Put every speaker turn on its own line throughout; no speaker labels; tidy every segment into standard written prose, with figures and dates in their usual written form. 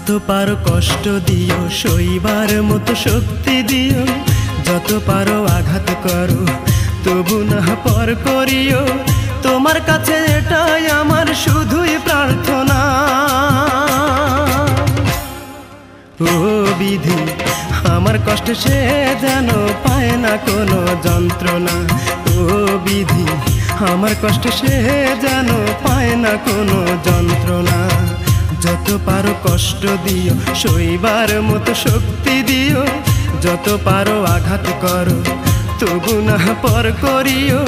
যত পারো কষ্ট দিও, সইবার মতো শক্তি দিও। যত পারো আঘাত করো, তবু না পর করিও। তোমার কাছে এটাই আমার শুধুই প্রার্থনা। ও বিধি, আমার কষ্ট সে যেন পায় না কোনো যন্ত্রণা। ও বিধি, আমার কষ্ট সে যেন পায় না কোনো যন্ত্রণা। যত পারো কষ্ট দিও, সইবার মতো শক্তি দিও। যত পারো আঘাত করো, তবু না পর করিও।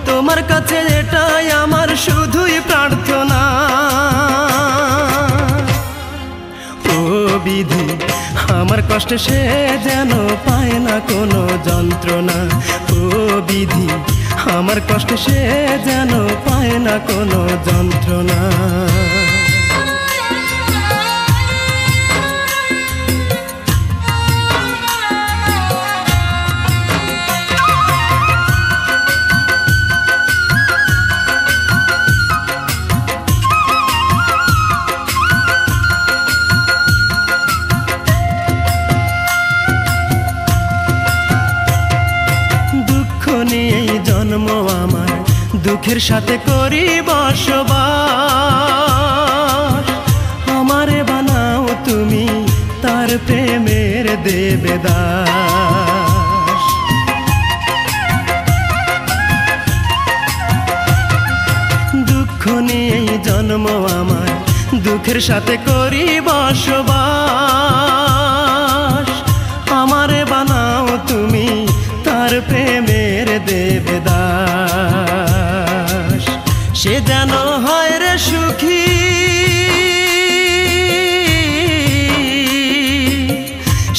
তোমার কাছে এটাই আমার শুধুই প্রার্থনা। ও বিধি, আমার কষ্ট সে যেন পায় না কোনো যন্ত্রণা। ও বিধি, আমার কষ্ট সে যেন পায় না কোনো যন্ত্রণা। জন্ম আমার, দুঃখের সাথে করি বসবাস। আমারে বানাও তুমি তার প্রেমের দেবদাস। দুঃখ নিয়েই জন্ম আমার, দুঃখের সাথে করি বসবাস। আমারে বানাও তুমি তার প্রেমের দেবদাস। সে যেন হয় রে সুখী,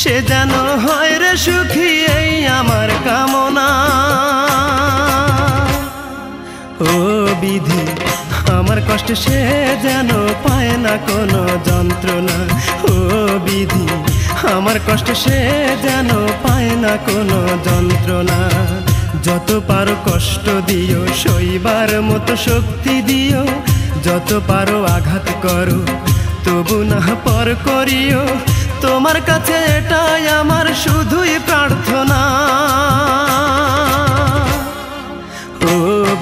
সে যেন হয় রে সুখী, এই আমার কামনা। ও বিধি, আমার কষ্ট সে যেন পায় না কোনো যন্ত্রণা। ও বিধি, আমার কষ্ট সে যেন পায় না কোনো যন্ত্রণা। যত পারো কষ্ট দিও, সইবার মতো শক্তি দিও। যত পারো আঘাত করো, তবু না পর করিও। তোমার কাছে এটাই আমার শুধুই প্রার্থনা। ও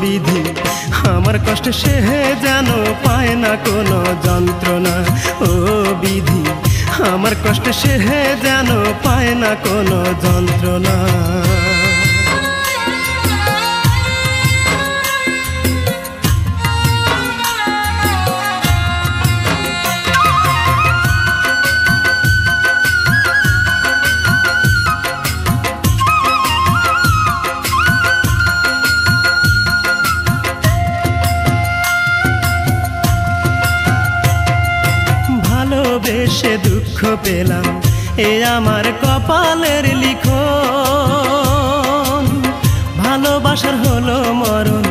বিধি, আমার কষ্ট সে যেন পায় না কোনো যন্ত্রণা। ও বিধি, আমার কষ্ট সে যেন পায় না কোনো যন্ত্রণা। ভালোবেসে দুঃখ পেলাম, এ আমার কপালের লিখন। ভালোবাসার হলো মরণ,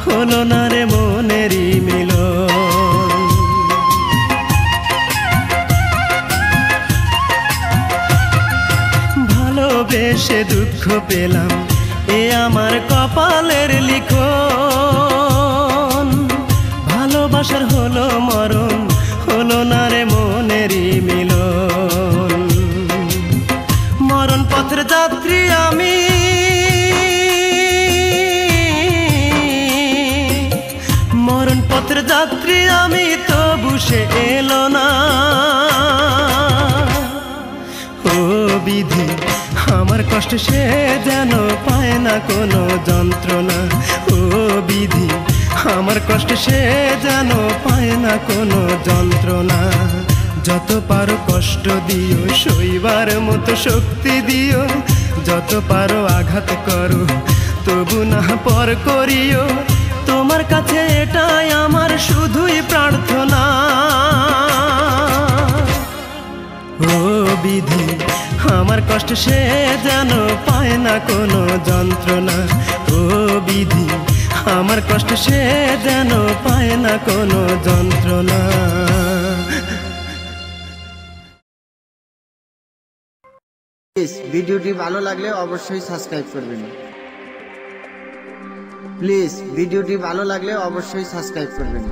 হলো না রে মনেরই মিলন। ভালোবেসে দুঃখ পেলাম, এ আমার কপালের লিখন। ভালোবাসার হলো মরণ, হলো না রে মনেরই মিলন। মরণ পথের যাত্রী আমি, মরণ পথের যাত্রী আমি, তবু সে এলো না। ও বিধি, আমার কষ্ট সে যেন পায় না কোনো যন্ত্রণা। ও বিধি, আমার কষ্ট সে যেন পায় না কোনো যন্ত্রণা। যত পারো কষ্ট দিও, সইবার মতো শক্তি দিও। যত পারো আঘাত করো, তবু না পর করিও। তোমার কাছে এটাই আমার শুধুই প্রার্থনা। ও বিধি, আমার কষ্ট সে যেন পায় না কোনো যন্ত্রণা। ও বিধি, আমার কষ্ট সে যেন পায় না কোনো যন্ত্রণা।
ভিডিওটি ভালো লাগলে অবশ্যই সাবস্ক্রাইব করবেন। প্লিজ ভিডিওটি ভালো লাগলে অবশ্যই সাবস্ক্রাইব করবেন।